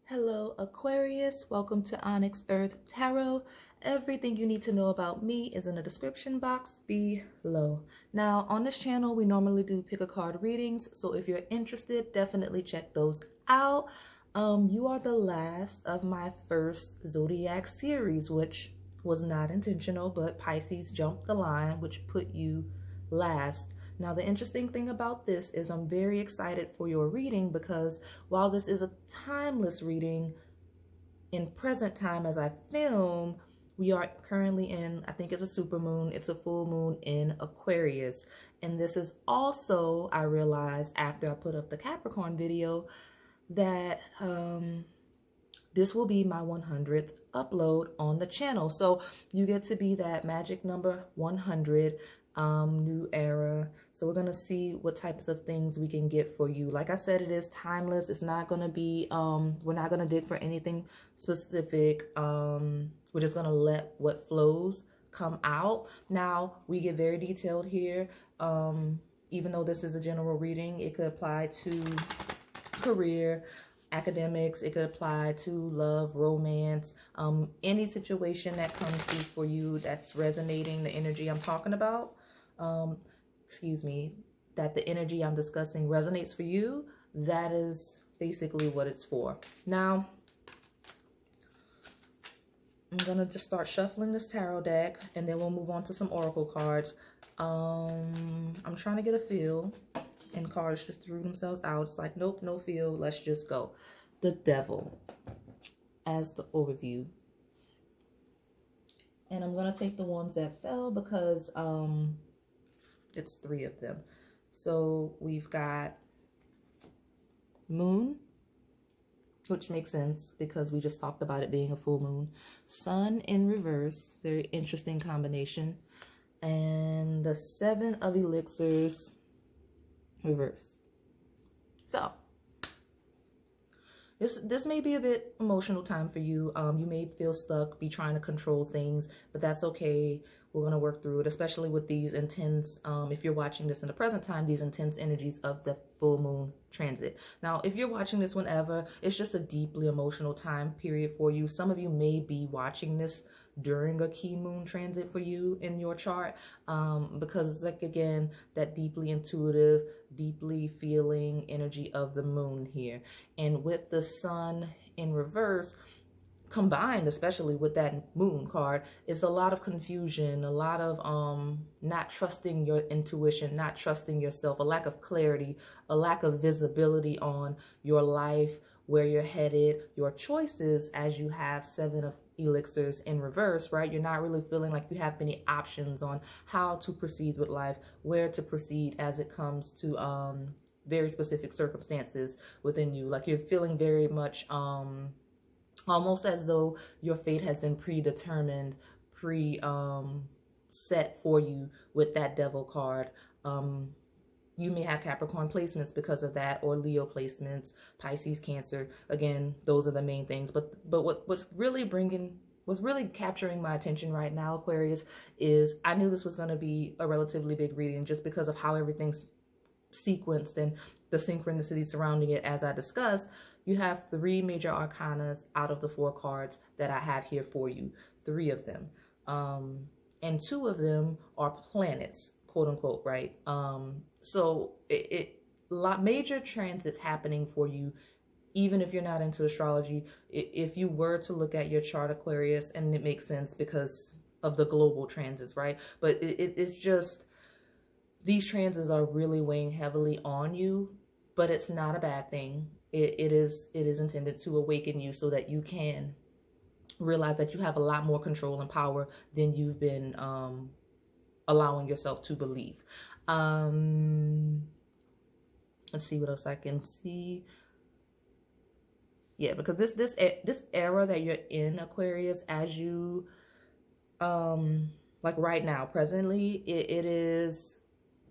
Hello Aquarius, welcome to OnyxEarth Tarot. Everything you need to know about me is in the description box below. Now on this channel we normally do pick a card readings, so if you're interested definitely check those out. You are the last of my first zodiac series, which was not intentional, but Pisces jumped the line, which put you last. Now, the interesting thing about this is I'm very excited for your reading because while this is a timeless reading, in present time as I film, we are currently in, I think it's a supermoon, it's a full moon in Aquarius. And this is also, I realized after I put up the Capricorn video, that this will be my 100th upload on the channel. So you get to be that magic number 100. New era. So we're gonna see what types of things we can get for you. Like I said, it is timeless. It's not gonna be we're not gonna dig for anything specific. We're just gonna let what flows come out. Now we get very detailed here. Even though this is a general reading, it could apply to career, academics, it could apply to love, romance, any situation that comes through for you that's resonating the energy I'm talking about. That the energy I'm discussing resonates for you, that is basically what it's for. Now, I'm going to just start shuffling this tarot deck, and then we'll move on to some oracle cards. I'm trying to get a feel, and cards just threw themselves out. It's like, nope, no feel, let's just go. The Devil as the overview. And I'm going to take the ones that fell because it's 3 of them. So we've got Moon, which makes sense because we just talked about it being a full moon. Sun in reverse, very interesting combination. And the 7 of Elixirs reverse. So this may be a bit emotional time for you. You may feel stuck, be trying to control things, but that's okay. We're going to work through it, especially with these intense, if you're watching this in the present time, these intense energies of the full moon transit. Now, if you're watching this whenever, it's just a deeply emotional time period for you. Some of you may be watching this during a key moon transit for you in your chart, because it's like, again, that deeply intuitive, deeply feeling energy of the moon here. And with the sun in reverse, combined especially with that moon card, is a lot of confusion, a lot of not trusting your intuition, not trusting yourself, a lack of clarity, a lack of visibility on your life, where you're headed, your choices, as you have 7 of Elixirs in reverse, right? You're not really feeling like you have many options on how to proceed with life, where to proceed as it comes to very specific circumstances within you. Like you're feeling very much almost as though your fate has been predetermined, set for you with that Devil card. You may have Capricorn placements because of that, or Leo placements, Pisces, Cancer. Again, those are the main things. But what's really capturing my attention right now, Aquarius, is I knew this was going to be a relatively big reading just because of how everything's sequenced and the synchronicity surrounding it. As I discussed, you have 3 major arcanas out of the 4 cards that I have here for you, 3 of them. And 2 of them are planets, quote unquote, right? So major transits happening for you, even if you're not into astrology. If you were to look at your chart, Aquarius, and it makes sense because of the global transits, right? But it's just, these transits are really weighing heavily on you, but it's not a bad thing. It is intended to awaken you so that you can realize that you have a lot more control and power than you've been allowing yourself to believe. Let's see what else I can see. Yeah, because this era that you're in, Aquarius, as you like right now, presently, it is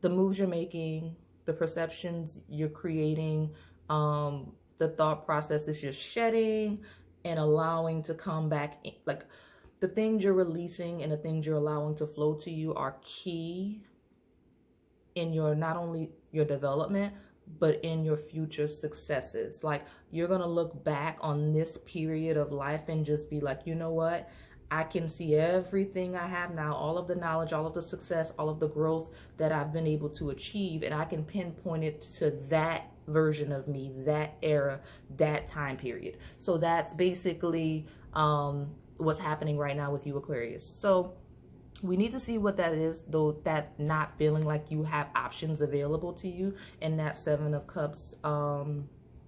the moves you're making, the perceptions you're creating, the thought processes you're shedding and allowing to come back in. Like the things you're releasing and the things you're allowing to flow to you are key in your, not only your development, but in your future successes. Like, you're gonna look back on this period of life and just be like, you know what? I can see everything I have now, all of the knowledge, all of the success, all of the growth that I've been able to achieve, and I can pinpoint it to that version of me, that era, that time period. So that's basically what's happening right now with you, Aquarius. So we need to see what that is, though, that not feeling like you have options available to you in that Seven of Cups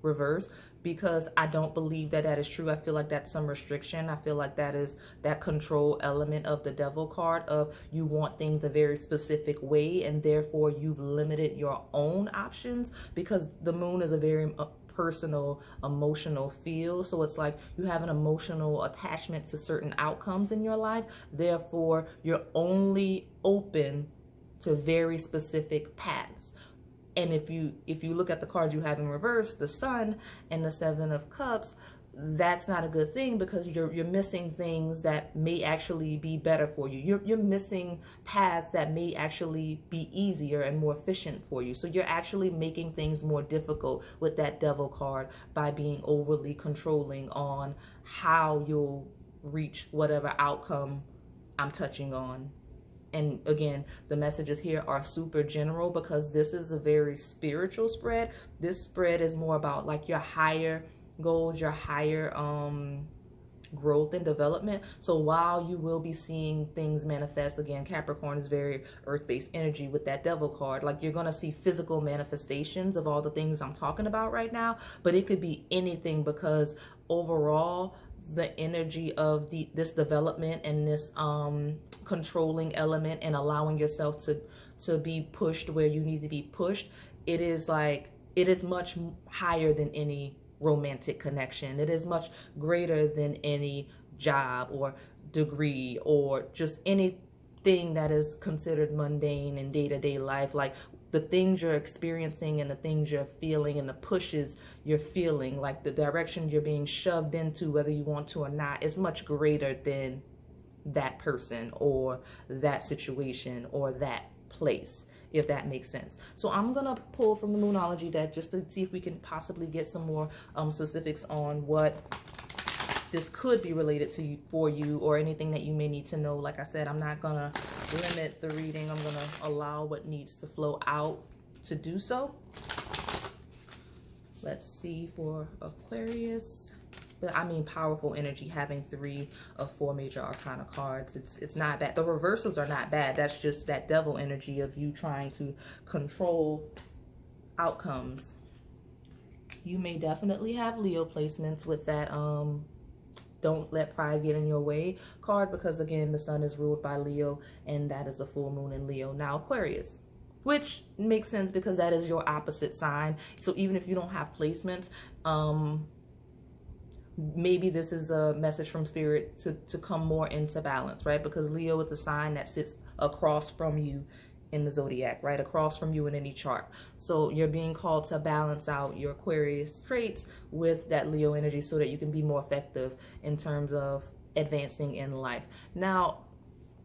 reverse, because I don't believe that that is true. I feel like that's some restriction. I feel like that is that control element of the Devil card, of you want things a very specific way, and therefore you've limited your own options, because the Moon is a very personal, emotional feel. So it's like you have an emotional attachment to certain outcomes in your life. Therefore, you're only open to very specific paths. And if you look at the cards you have in reverse, the Sun and the Seven of Cups, that's not a good thing, because you're missing things that may actually be better for you. You're missing paths that may actually be easier and more efficient for you. So you're actually making things more difficult with that Devil card by being overly controlling on how you'll reach whatever outcome I'm touching on. And again, the messages here are super general, because this is a very spiritual spread. This spread is more about like your higher goals, your higher growth and development. So while you will be seeing things manifest, again, Capricorn is very earth-based energy with that Devil card. Like, you're going to see physical manifestations of all the things I'm talking about right now, but it could be anything, because overall the energy of this development and this controlling element and allowing yourself to be pushed where you need to be pushed, it is much higher than any romantic connection. It is much greater than any job or degree or just anything that is considered mundane in day-to-day life. Like, the things you're experiencing and the things you're feeling and the pushes you're feeling, like the direction you're being shoved into, whether you want to or not, is much greater than that person or that situation or that place, if that makes sense. So I'm gonna pull from the Moonology deck just to see if we can possibly get some more specifics on what this could be related to you, for you, or anything that you may need to know. Like I said, I'm not gonna limit the reading. I'm gonna allow what needs to flow out to do so. Let's see for Aquarius. But I mean, powerful energy, having 3 of 4 major arcana cards. It's not bad. The reversals are not bad. That's just that Devil energy of you trying to control outcomes. You may definitely have Leo placements with that don't let pride get in your way card, because again, the Sun is ruled by Leo, and that is a full moon in Leo. Now Aquarius, which makes sense because that is your opposite sign. So even if you don't have placements, maybe this is a message from Spirit to come more into balance, right? Because Leo is the sign that sits across from you in the zodiac, right? Across from you in any chart. So you're being called to balance out your Aquarius traits with that Leo energy so that you can be more effective in terms of advancing in life. Now,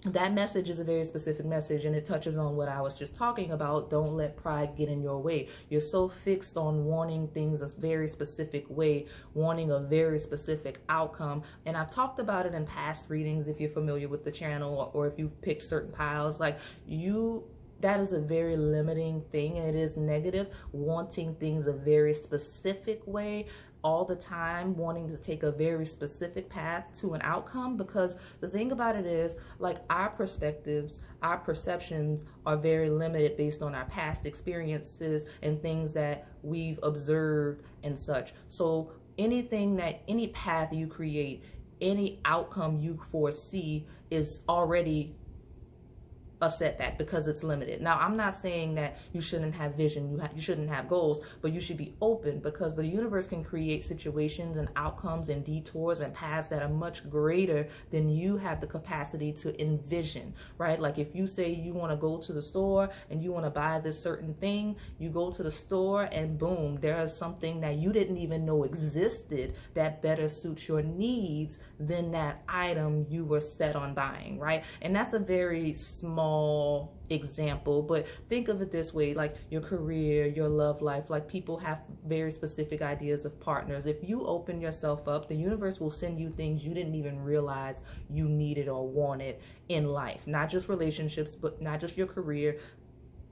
that message is a very specific message, and it touches on what I was just talking about. Don't let pride get in your way. You're so fixed on wanting things a very specific way, wanting a very specific outcome. And I've talked about it in past readings, if you're familiar with the channel, or if you've picked certain piles. Like, that is a very limiting thing, and it is negative, wanting things a very specific way all the time, wanting to take a very specific path to an outcome. Because the thing about it is, like, our perspectives, our perceptions are very limited based on our past experiences and things that we've observed and such. So any path you create, any outcome you foresee is already a setback because it's limited. Now, I'm not saying that you shouldn't have vision, you shouldn't have goals, but you should be open, because the universe can create situations and outcomes and detours and paths that are much greater than you have the capacity to envision, right? Like, if you say you want to go to the store and you want to buy this certain thing, you go to the store and boom, there is something that you didn't even know existed that better suits your needs than that item you were set on buying, right? And that's a very small small example, but think of it this way, like your career, your love life, like people have very specific ideas of partners. If you open yourself up, the universe will send you things you didn't even realize you needed or wanted in life. Not just relationships, but not just your career,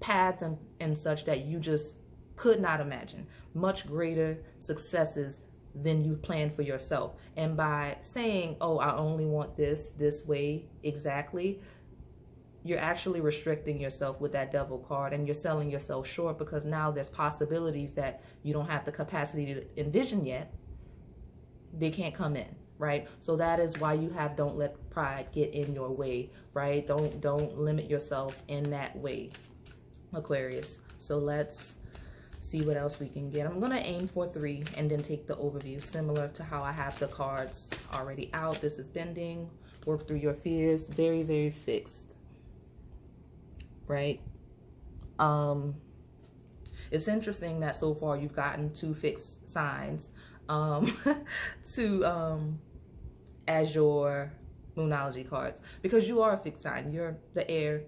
paths and such that you just could not imagine. Much greater successes than you planned for yourself. And by saying, oh, I only want this way exactly, you're actually restricting yourself with that devil card, and you're selling yourself short, because now there's possibilities that you don't have the capacity to envision yet. They can't come in, right? So that is why you have don't let pride get in your way, right? Don't limit yourself in that way, Aquarius. So let's see what else we can get. I'm going to aim for 3 and then take the overview, similar to how I have the cards already out. This is bending, work through your fears, very, very fixed, right? It's interesting that so far you've gotten 2 fixed signs as your Moonology cards, because you are a fixed sign. You're the air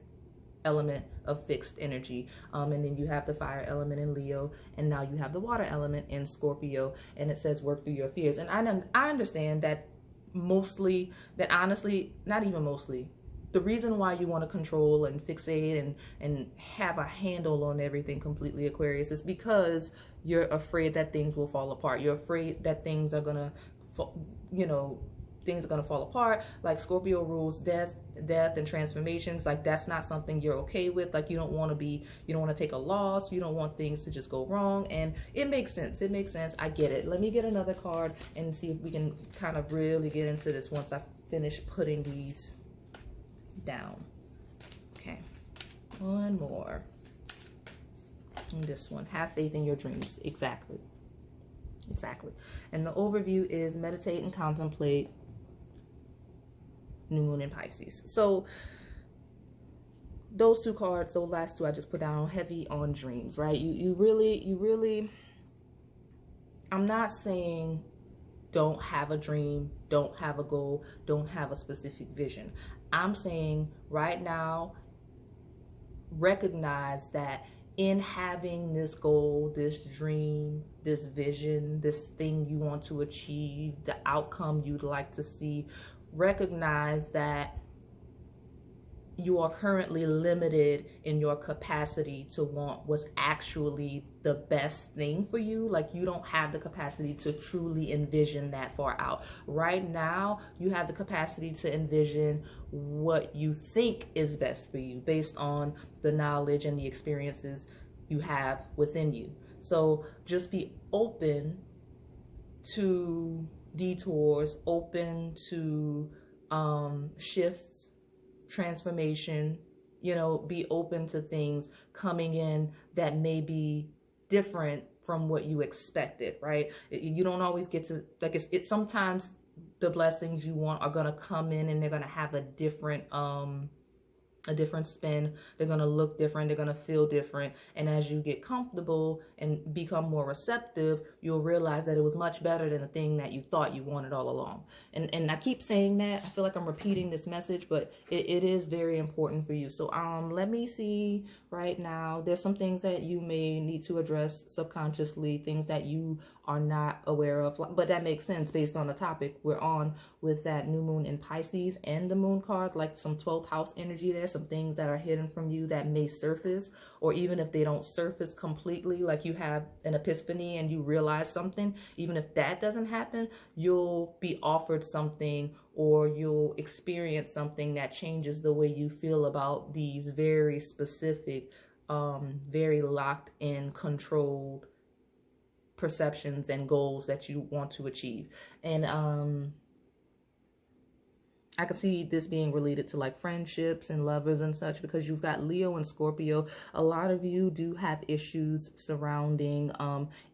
element of fixed energy, and then you have the fire element in Leo, and now you have the water element in Scorpio, and it says work through your fears. And I understand that mostly, that honestly, not even mostly, the reason why you want to control and fixate and have a handle on everything completely, Aquarius, is because you're afraid that things will fall apart. You're afraid that things are gonna, things are gonna fall apart. Like Scorpio rules death and transformations. Like that's not something you're okay with. Like you don't want to take a loss. You don't want things to just go wrong. And it makes sense. It makes sense. I get it. Let me get another card and see if we can kind of really get into this once I finish putting these down. Okay, one more. And this one, have faith in your dreams. Exactly. And the overview is meditate and contemplate new moon in Pisces. So those 2 cards, those last 2 I just put down heavy on dreams, right? You really, I'm not saying don't have a dream, don't have a goal, don't have a specific vision. I'm saying right now, recognize that in having this goal, this dream, this vision, this thing you want to achieve, the outcome you'd like to see, recognize that you are currently limited in your capacity to want what's actually the best thing for you. Like you don't have the capacity to truly envision that far out. Right now, you have the capacity to envision what you think is best for you based on the knowledge and the experiences you have within you. So just be open to detours, open to shifts, transformation, be open to things coming in that may be different from what you expected, right? You don't always get to, like, it's sometimes the blessings you want are going to come in and they're going to have a different spin. They're going to look different. They're going to feel different. And as you get comfortable and become more receptive, you'll realize that it was much better than the thing that you thought you wanted all along. And I keep saying that. I feel like I'm repeating this message, but it is very important for you. So let me see right now. There's some things that you may need to address subconsciously, things that you are not aware of, but that makes sense based on the topic we're on with that new moon in Pisces and the moon card, like some 12th house energy there, some things that are hidden from you that may surface, or even if they don't surface completely, like you have an epiphany and you realize something, even if that doesn't happen, you'll be offered something or you'll experience something that changes the way you feel about these very specific, very locked in, controlled perceptions and goals that you want to achieve. And I could see this being related to like friendships and lovers and such, because you've got Leo and Scorpio. A lot of you do have issues surrounding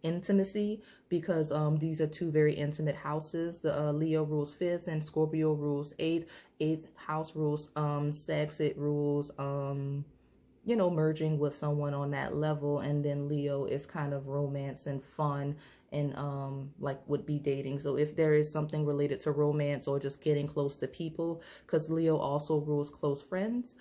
intimacy, because these are 2 very intimate houses. The Leo rules 5th and Scorpio rules 8th. 8th house rules sex. It rules you know, merging with someone on that level. And then Leo is kind of romance and fun and like would be dating. So if there is something related to romance or just getting close to people, because Leo also rules close friends,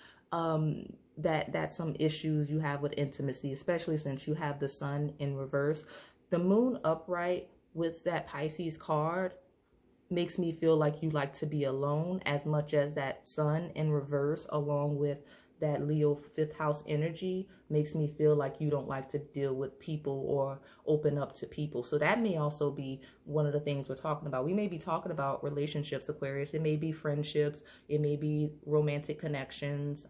that's some issues you have with intimacy, especially since you have the sun in reverse. The moon upright with that Pisces card makes me feel like you like to be alone, as much as that sun in reverse along with that Leo 5th house energy makes me feel like you don't like to deal with people or open up to people. So that may also be one of the things we're talking about. We may be talking about relationships, Aquarius. It may be friendships. It may be romantic connections.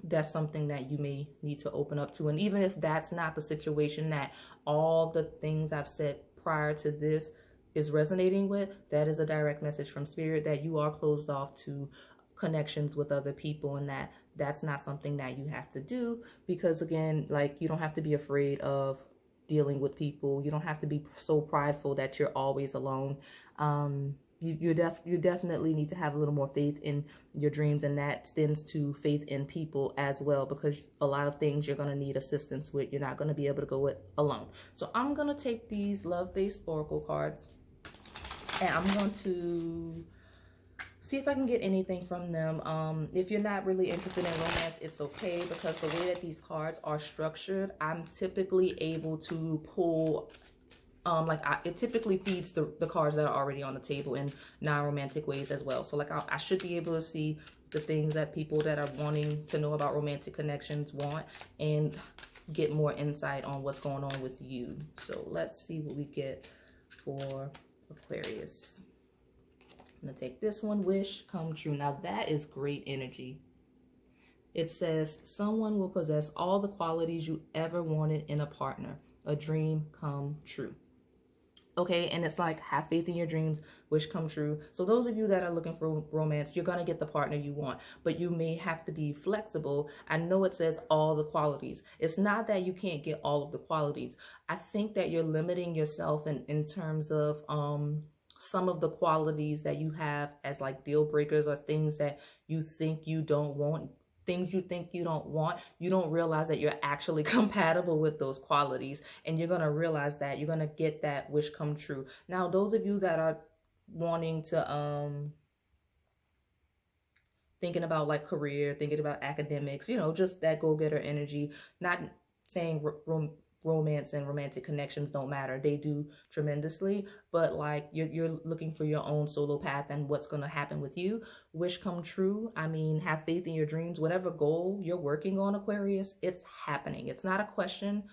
That's something that you may need to open up to. And even if that's not the situation that all the things I've said prior to this is resonating with, that is a direct message from spirit that you are closed off to connections with other people, and that's not something that you have to do, because again, like, you don't have to be afraid of dealing with people. You don't have to be so prideful that you're always alone. You definitely need to have a little more faith in your dreams, and that extends to faith in people as well, because a lot of things you're going to need assistance with. You're not going to be able to go it alone. So I'm going to take these love-based oracle cards, and I'm going to see if I can get anything from them. If you're not really interested in romance, it's okay, because the way that these cards are structured, I'm typically able to pull, it typically feeds the cards that are already on the table in non-romantic ways as well. So like I should be able to see the things that people that are wanting to know about romantic connections want, and get more insight on what's going on with you. So let's see what we get for Aquarius. I'm going to take this one, wish come true. Now that is great energy. It says, someone will possess all the qualities you ever wanted in a partner. A dream come true. Okay, and it's like, have faith in your dreams, wish come true. So those of you that are looking for romance, you're going to get the partner you want, but you may have to be flexible. I know it says all the qualities. It's not that you can't get all of the qualities. I think that you're limiting yourself in terms of some of the qualities that you have as like deal breakers, or things that you think you don't want. Things you think you don't want, you don't realize that you're actually compatible with those qualities, and you're going to realize that you're going to get that wish come true. Now, those of you that are wanting to thinking about like career, thinking about academics, you know, just that go-getter energy, not saying romance and romantic connections don't matter. They do tremendously, but like you're looking for your own solo path and what's going to happen with you. Wish come true. I mean, have faith in your dreams. Whatever goal you're working on, Aquarius, it's happening. It's not a question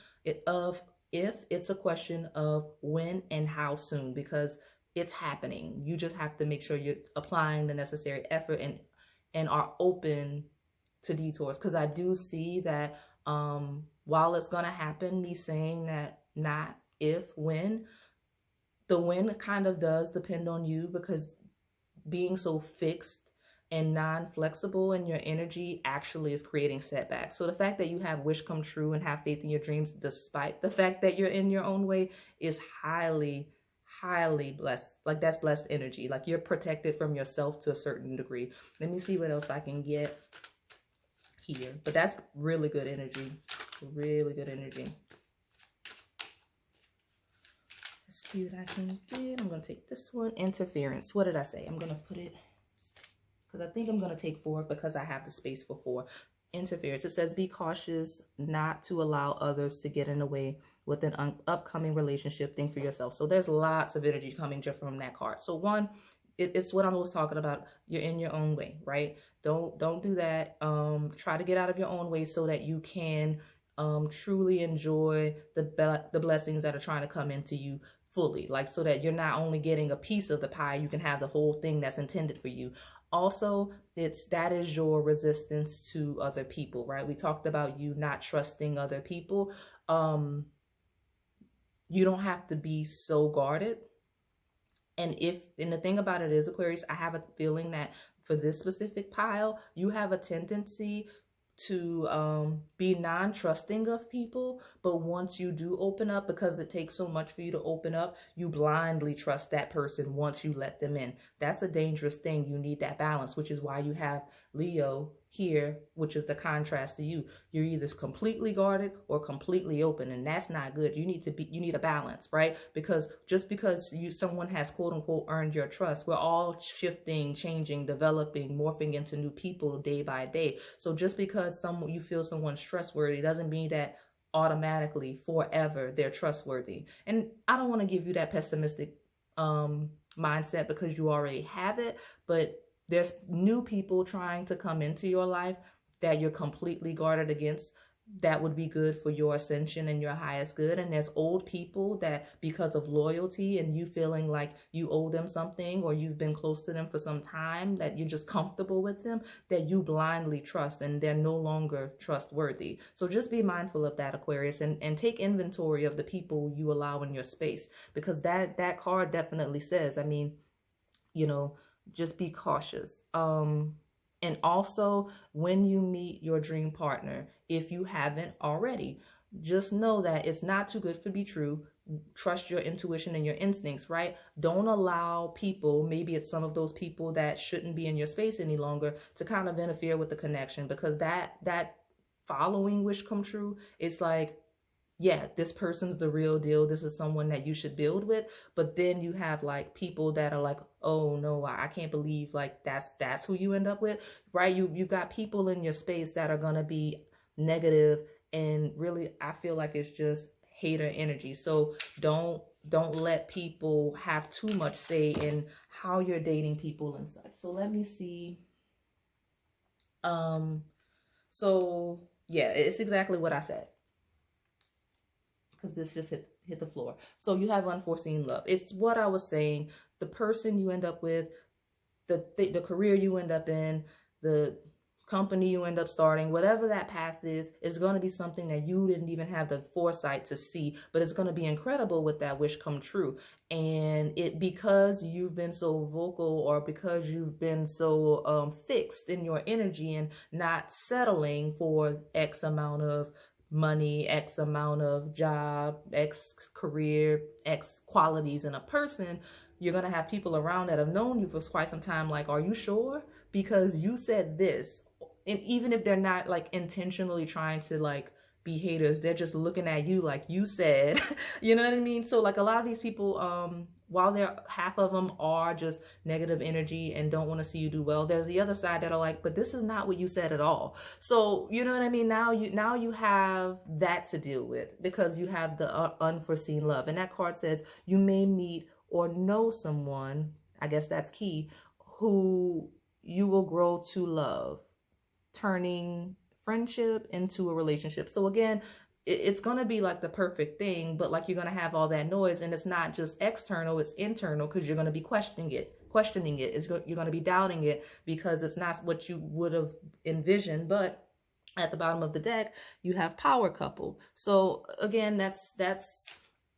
of if, it's a question of when and how soon, because it's happening. You just have to make sure you're applying the necessary effort and are open to detours, because I do see that while it's going to happen, me saying that not if, when, the when kind of does depend on you, because being so fixed and non-flexible in your energy actually is creating setbacks. So the fact that you have wish come true and have faith in your dreams, despite the fact that you're in your own way, is highly, highly blessed. Like, that's blessed energy. Like, you're protected from yourself to a certain degree. Let me see what else I can get here. But that's really good energy. Really good energy. Let's see what I can get. I'm going to take this one. Interference. What did I say? I'm going to put it, because I think I'm going to take 4 because I have the space for 4. Interference. It says, be cautious not to allow others to get in the way with an upcoming relationship. Think for yourself. So there's lots of energy coming just from that card. So one, it's what I was talking about. You're in your own way, right? Don't do that. Try to get out of your own way so that you can truly enjoy the blessings that are trying to come into you fully, like, so that you're not only getting a piece of the pie, you can have the whole thing that's intended for you. Also, that is your resistance to other people, right? We talked about you not trusting other people. You don't have to be so guarded. And the thing about it is, Aquarius, I have a feeling that for this specific pile, you have a tendency to be non-trusting of people, but once you do open up, because it takes so much for you to open up, you blindly trust that person once you let them in. That's a dangerous thing. You need that balance, which is why you have Leo here, which is the contrast to you. You're either completely guarded or completely open, and that's not good. You need a balance, right? Because just because someone has quote unquote earned your trust, we're all shifting, changing, developing, morphing into new people day by day. So just because you feel someone's trustworthy doesn't mean that automatically forever they're trustworthy. And I don't want to give you that pessimistic mindset because you already have it, but there's new people trying to come into your life that you're completely guarded against. That would be good for your ascension and your highest good. And there's old people that, because of loyalty and you feeling like you owe them something, or you've been close to them for some time, that you're just comfortable with them, that you blindly trust, and they're no longer trustworthy. So just be mindful of that, Aquarius, and take inventory of the people you allow in your space, because that card definitely says, I mean, you know, just be cautious. And also, when you meet your dream partner, if you haven't already, just know that it's not too good to be true. Trust your intuition and your instincts, right? Don't allow people, maybe it's some of those people that shouldn't be in your space any longer, to kind of interfere with the connection, because that following wish come true, it's like, yeah, this person's the real deal. This is someone that you should build with. But then you have like people that are like, oh no, I can't believe like that's who you end up with, right? You've got people in your space that are gonna be negative, and really I feel like it's just hater energy. So don't let people have too much say in how you're dating people and such. So let me see. So yeah, it's exactly what I said, because this just hit the floor. So you have unforeseen love. It's what I was saying. The person you end up with, the career you end up in, the company you end up starting, whatever that path is going to be something that you didn't even have the foresight to see, but it's going to be incredible with that wish come true. And because you've been so vocal, or because you've been so fixed in your energy and not settling for X amount of money, X amount of job, X career, X qualities in a person, you're going to have people around that have known you for quite some time like, are you sure? Because you said this. And even if they're not like intentionally trying to like be haters, they're just looking at you like you said, you know what I mean? So like a lot of these people, while half of them are just negative energy and don't want to see you do well, there's the other side that are like, but this is not what you said at all. So you know what I mean? Now you have that to deal with, because you have the unforeseen love. And that card says you may meet or know someone, I guess that's key, who you will grow to love, turning friendship into a relationship. So again, it's going to be like the perfect thing, but like you're going to have all that noise, and it's not just external, it's internal, because you're going to be questioning it. You're going to be doubting it, because it's not what you would have envisioned. But at the bottom of the deck, you have power couple. So again,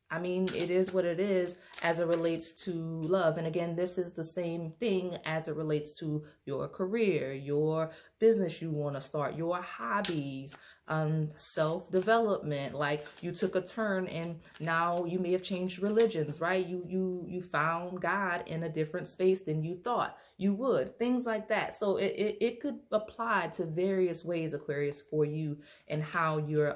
I mean, it is what it is as it relates to love. And again, this is the same thing as it relates to your career, your business you want to start, your hobbies, self-development. Like you took a turn and now you may have changed religions, right? You found God in a different space than you thought you would, things like that. So it could apply to various ways, Aquarius, for you and how you're,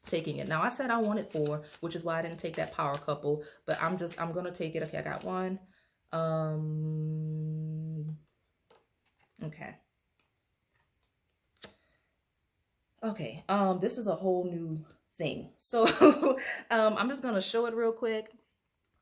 taking it. Now I said I wanted 4, which is why I didn't take that power couple, but I'm going to take it. Okay, I got 1. Okay. This is a whole new thing. So, I'm just going to show it real quick.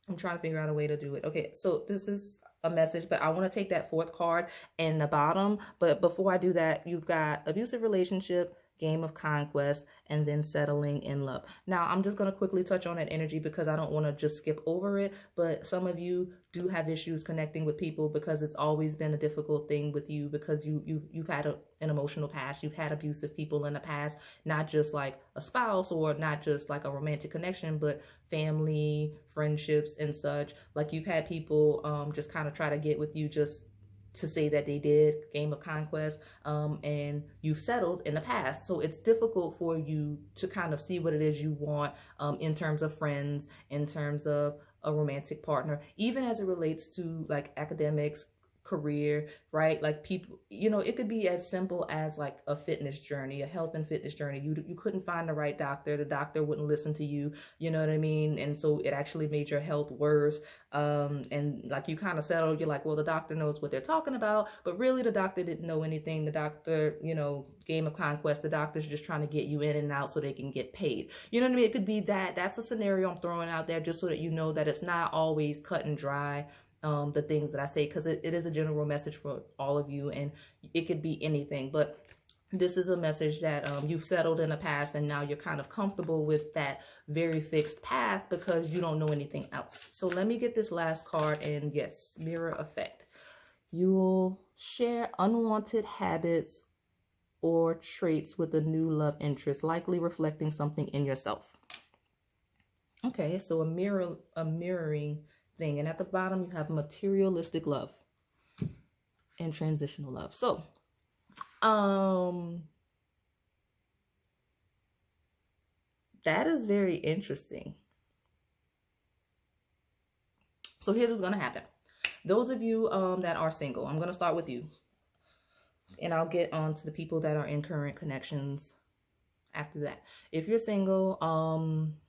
I'm trying to figure out a way to do it. Okay. So this is a message, but I want to take that 4th card in the bottom. But before I do that, you've got abusive relationship, game of conquest, and then settling in love. Now, I'm just going to quickly touch on that energy because I don't want to just skip over it, but some of you do have issues connecting with people because it's always been a difficult thing with you, because you've had an emotional past. You've had abusive people in the past, not just like a spouse or not just like a romantic connection, but family, friendships, and such. Like you've had people just kind of try to get with you just to say that they did, game of conquest, and you've settled in the past. So it's difficult for you to kind of see what it is you want in terms of friends, in terms of a romantic partner, even as it relates to like academics, career, right? Like people, you know, it could be as simple as like a fitness journey, a health and fitness journey. You couldn't find the right doctor. The doctor wouldn't listen to you, you know what I mean? And so it actually made your health worse. And like you kind of settled, you're like, well, the doctor knows what they're talking about, but really the doctor didn't know anything. The doctor, you know, game of conquest, the doctor's just trying to get you in and out so they can get paid. You know what I mean? It could be that. That's a scenario I'm throwing out there just so that you know that it's not always cut and dry. The things that I say, because it is a general message for all of you, and it could be anything, but this is a message that you've settled in the past, and now you're kind of comfortable with that very fixed path because you don't know anything else. So let me get this last card, and yes, mirror effect. You will share unwanted habits or traits with a new love interest, likely reflecting something in yourself. Okay, so a mirroring thing. And at the bottom, you have materialistic love and transitional love. So, that is very interesting. So here's what's going to happen. Those of you that are single, I'm going to start with you. And I'll get on to the people that are in current connections after that. If you're single,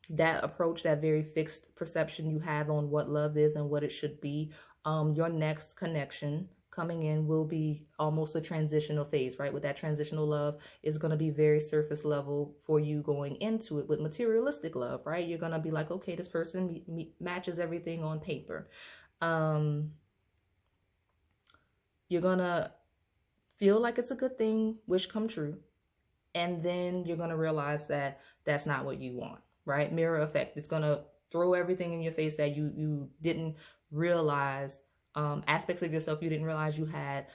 that approach, that very fixed perception you have on what love is and what it should be, your next connection coming in will be almost a transitional phase, right? With that transitional love is going to be very surface level for you going into it. With materialistic love, right? You're going to be like, okay, this person matches everything on paper. You're going to feel like it's a good thing, wish come true. And then you're going to realize that that's not what you want, right? Mirror effect. It's going to throw everything in your face that you didn't realize, aspects of yourself you didn't realize you had,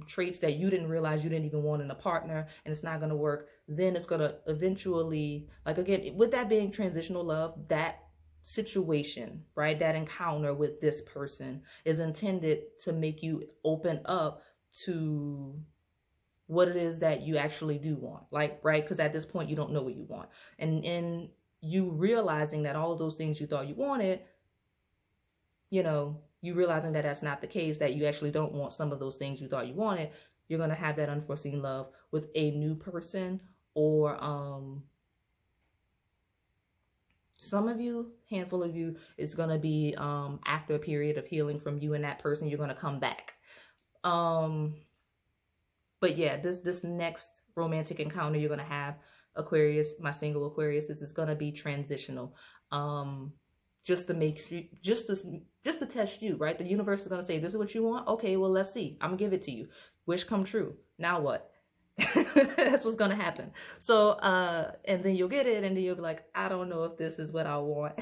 traits that you didn't realize you didn't even want in a partner, and it's not going to work. Then it's going to eventually, like again, with that being transitional love, that situation, right? That encounter with this person is intended to make you open up to what it is that you actually do want, like, right? Because at this point, you don't know what you want. And in you realizing that all of those things you thought you wanted, you know, you realizing that that's not the case, that you actually don't want some of those things you thought you wanted, you're going to have that unforeseen love with a new person, or some of you, handful of you, it's going to be after a period of healing from you and that person, you're going to come back. But yeah, this next romantic encounter you're going to have, Aquarius, my single Aquarius, is going to be transitional. Just to make you, just to test you, right? The universe is going to say, this is what you want. Okay, well, let's see. I'm going to give it to you. Wish come true. Now what? That's what's going to happen. So, and then you'll get it, and then you'll be like, I don't know if this is what I want.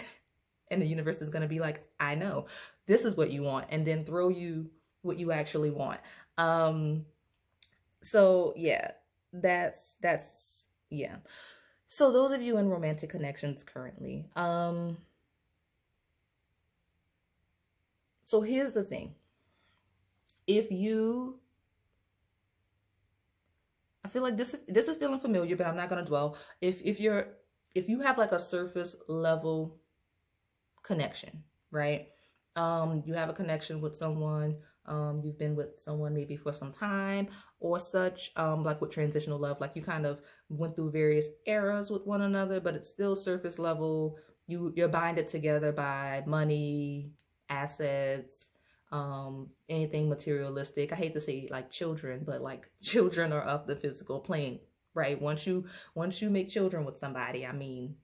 And the universe is going to be like, I know. This is what you want. And then throw you what you actually want. So yeah, that's yeah. So those of you in romantic connections currently, so here's the thing. If you, I feel like this is feeling familiar, but I'm not going to dwell. If you have like a surface level connection, right? You have a connection with someone, you've been with someone maybe for some time or such, like with transitional love, like you kind of went through various eras with one another, but it's still surface level. You're binded together by money, assets, anything materialistic. I hate to say like children, but like children are of the physical plane, right? Once you make children with somebody, I mean,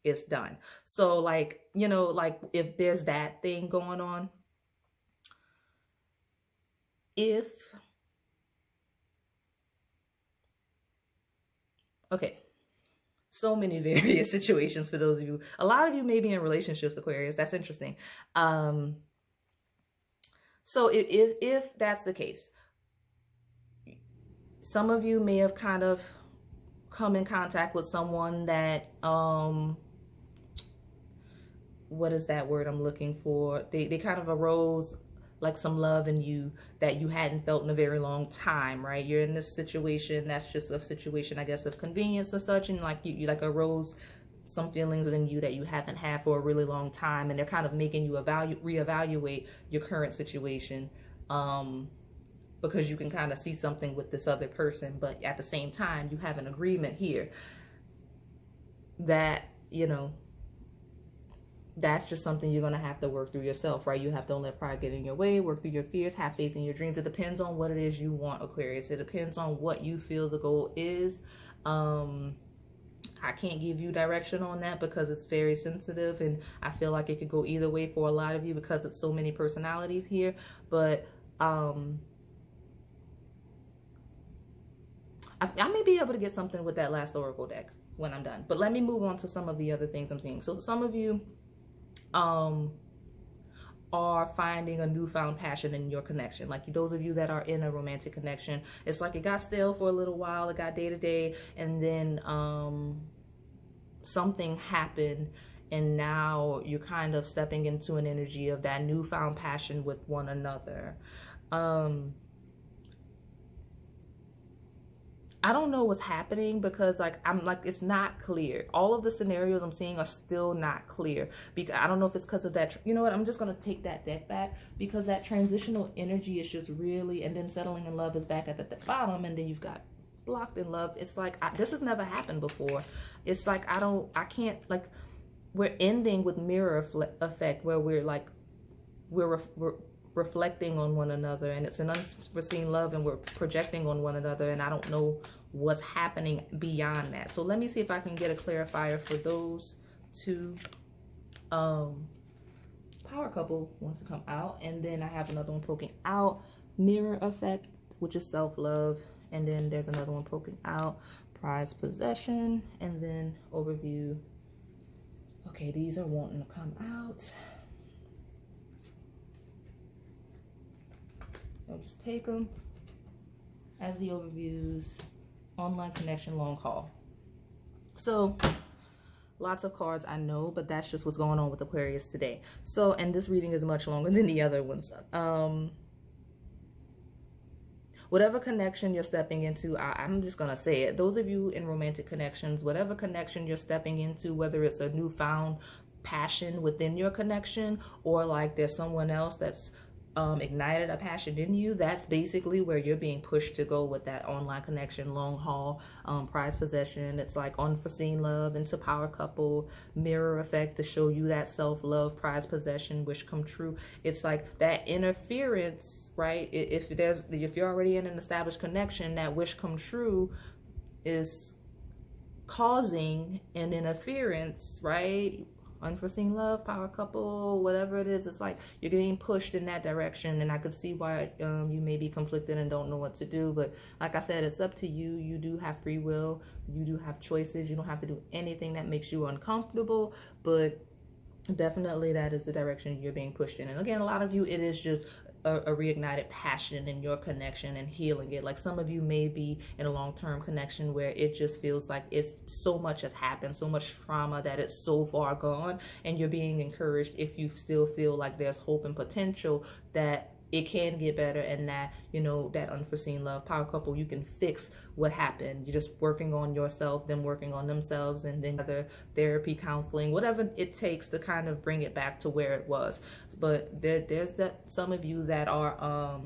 it's done. So like, you know, like if there's that thing going on, okay, so many various situations for those of you. A lot of you may be in relationships, Aquarius. That's interesting. So if that's the case, some of you may have kind of come in contact with someone that, what is that word I'm looking for? They kind of arose like some love in you that you hadn't felt in a very long time, right? You're in this situation that's just a situation, I guess, of convenience and such, and like you like arose some feelings in you that you haven't had for a really long time, and they're kind of making you reevaluate your current situation. because you can kind of see something with this other person, but at the same time, you have an agreement here that, you know, that's just something you're going to have to work through yourself, right? You have to don't let pride get in your way, work through your fears, have faith in your dreams. It depends on what it is you want, Aquarius. It depends on what you feel the goal is. I can't give you direction on that because it's very sensitive, and I feel like it could go either way for a lot of you because it's so many personalities here. But I may be able to get something with that last oracle deck when I'm done. But let me move on to some of the other things I'm seeing. So some of you are finding a newfound passion in your connection. Like those of you that are in a romantic connection, it's like it got stale for a little while, it got day to day, and then something happened, and now you're kind of stepping into an energy of that newfound passion with one another. I don't know what's happening because it's not clear. All of the scenarios I'm seeing are still not clear. Because I don't know if it's because of that. You know what? I'm just going to take that deck back because that transitional energy is just really, and then settling in love is back at the bottom, and then you've got blocked in love. It's like, this has never happened before. It's like, I can't, like, we're ending with mirror effect where we're like, we're reflecting on one another, and it's an unforeseen love, and we're projecting on one another, and I don't know what's happening beyond that. So let me see if I can get a clarifier for those two. Power couple wants to come out, and then I have another one poking out, mirror effect, which is self-love, and then there's another one poking out, prized possession, and then overview. Okay, these are wanting to come out. I'll just take them as the overviews. Online connection, long haul. So lots of cards, I know, but that's just what's going on with Aquarius today. So, and this reading is much longer than the other ones. Whatever connection you're stepping into, I'm just going to say it. Those of you in romantic connections, whatever connection you're stepping into, whether it's a newfound passion within your connection, or like there's someone else that's ignited a passion in you, that's basically where you're being pushed to go with that online connection, long haul, prized possession. It's like unforeseen love into power couple, mirror effect to show you that self-love, prized possession, wish come true. It's like that interference, right? If you're already in an established connection, that wish come true is causing an interference, right? Unforeseen love, power couple, whatever it is, it's like you're getting pushed in that direction, and I could see why you may be conflicted and don't know what to do. But like I said, it's up to you. You do have free will. You do have choices. You don't have to do anything that makes you uncomfortable, but definitely that is the direction you're being pushed in. And again, a lot of you, it is just a reignited passion in your connection and healing it. Like some of you may be in a long-term connection where it just feels like it's so much has happened, so much trauma that it's so far gone, and you're being encouraged, if you still feel like there's hope and potential, that it can get better, and that, you know, that unforeseen love, power couple, you can fix what happened. You're just working on yourself, them working on themselves, and then other therapy, counseling, whatever it takes to kind of bring it back to where it was. But there's some of you that are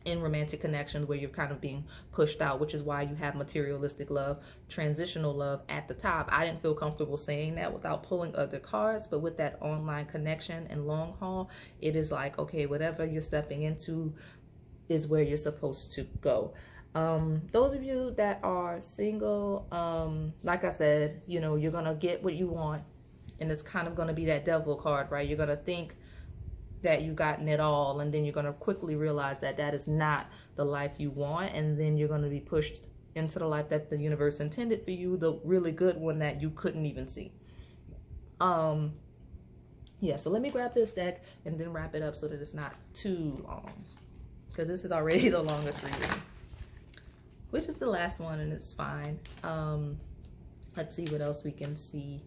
in romantic connections where you're kind of being pushed out, which is why you have materialistic love, transitional love at the top. I didn't feel comfortable saying that without pulling other cards, but with that online connection and long haul, it is like, okay, whatever you're stepping into is where you're supposed to go. Those of you that are single, like I said, you know, you're gonna get what you want, and it's kind of gonna be that devil card, right? You're gonna think that you've gotten it all, and then you're going to quickly realize that that is not the life you want, and then you're going to be pushed into the life that the universe intended for you, the really good one that you couldn't even see. Yeah, so let me grab this deck and then wrap it up so that it's not too long, because this is already the longest reading, which is the last one, and it's fine. Let's see what else we can see.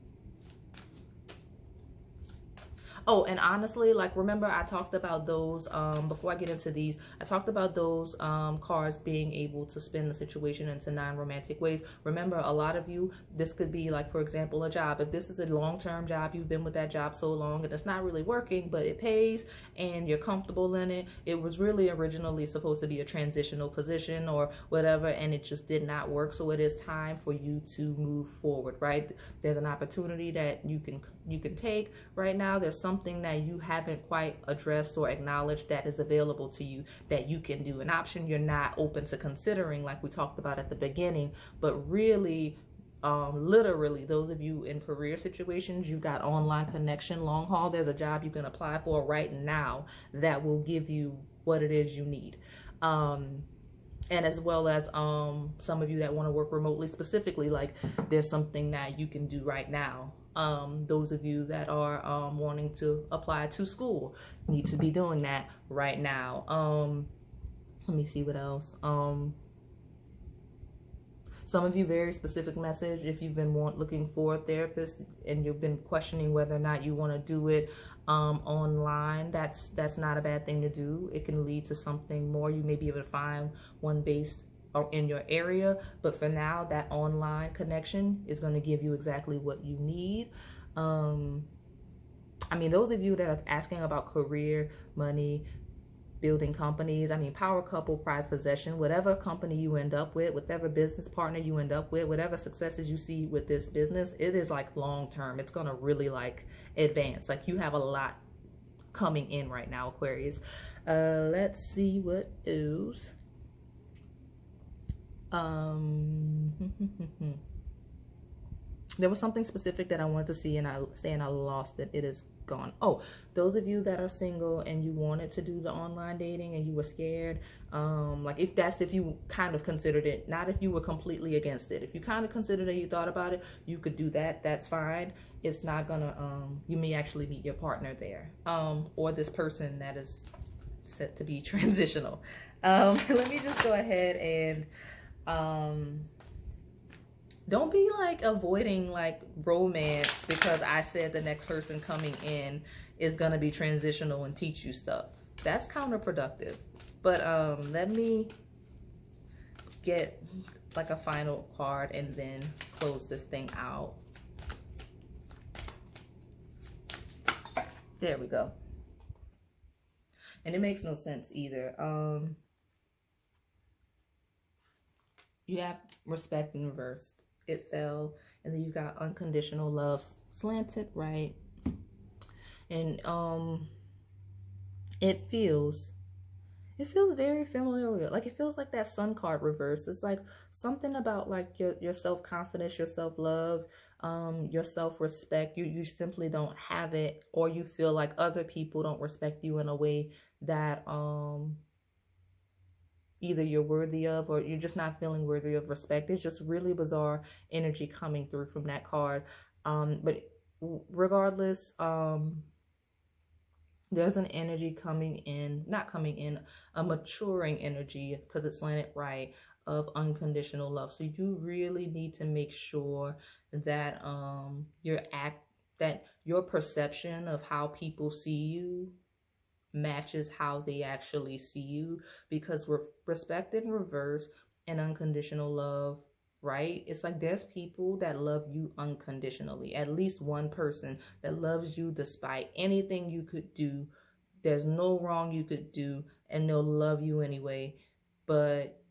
Oh, and honestly, like, remember I talked about those, before I get into these, I talked about those cards being able to spin the situation into non-romantic ways. Remember, a lot of you, this could be like, for example, a job. If this is a long-term job, you've been with that job so long and it's not really working, but it pays and you're comfortable in it. It was really originally supposed to be a transitional position or whatever, and it just did not work. So it is time for you to move forward, right? There's an opportunity that you can take right now. There's something that you haven't quite addressed or acknowledged that is available to you that you can do. An option you're not open to considering, like we talked about at the beginning, but really, literally, those of you in career situations, you got online connection, long haul, there's a job you can apply for right now that will give you what it is you need. And as well as some of you that want to work remotely specifically, like there's something that you can do right now. Those of you that are wanting to apply to school need to be doing that right now. Let me see what else. Some of you, very specific message. If you've been looking for a therapist and you've been questioning whether or not you want to do it online, that's not a bad thing to do. It can lead to something more. You may be able to find one based in your area, but for now, that online connection is going to give you exactly what you need. I mean, those of you that are asking about career, money, building companies, I mean, power couple, prized possession, whatever company you end up with, whatever business partner you end up with, whatever successes you see with this business, it is like long term. It's going to really like advance. Like you have a lot coming in right now, Aquarius. Let's see what else. There was something specific that I wanted to see and I lost it. It is gone. Oh, those of you that are single and you wanted to do the online dating and you were scared, like if you kind of considered it, not if you were completely against it. If you kind of considered it, you thought about it, you could do that. That's fine. It's not gonna, you may actually meet your partner there, or this person that is set to be transitional. Let me just go ahead and, don't be like avoiding like romance because I said the next person coming in is going to be transitional and teach you stuff. That's counterproductive. But let me get like a final card and then close this thing out. There we go. And it makes no sense either. You have respect in reverse. It fell, and then you got unconditional love slanted right, and it feels very familiar. Like it feels like that Sun card reverse. It's like something about like your self-confidence, your self-love, your self-respect. You simply don't have it, or you feel like other people don't respect you in a way that either you're worthy of or you're just not feeling worthy of respect. It's just really bizarre energy coming through from that card. But regardless, there's an energy coming in, not coming in, a maturing energy because it's slanted right of unconditional love. So you really need to make sure that that your perception of how people see you matches how they actually see you, because respect in reverse and unconditional love, right? It's like there's people that love you unconditionally, at least one person that loves you despite anything you could do. There's no wrong you could do and they'll love you anyway. But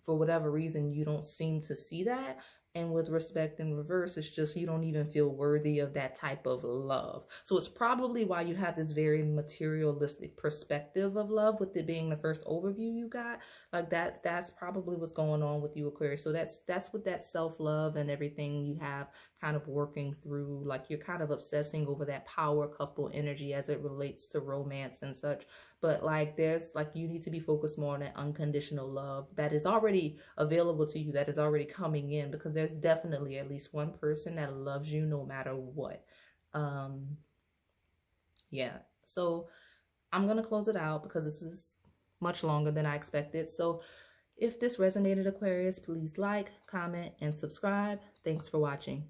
for whatever reason, you don't seem to see that. And with respect in reverse, it's just you don't even feel worthy of that type of love. So it's probably why you have this very materialistic perspective of love, with it being the first overview you got. Like that's probably what's going on with you, Aquarius. So that's what that self-love and everything you have kind of working through. Like you're kind of obsessing over that power couple energy as it relates to romance and such. But like there's like you need to be focused more on that unconditional love that is already available to you, that is already coming in, because there's definitely at least one person that loves you no matter what. Yeah, so I'm gonna close it out because this is much longer than I expected. So if this resonated, Aquarius, please like, comment, and subscribe. Thanks for watching.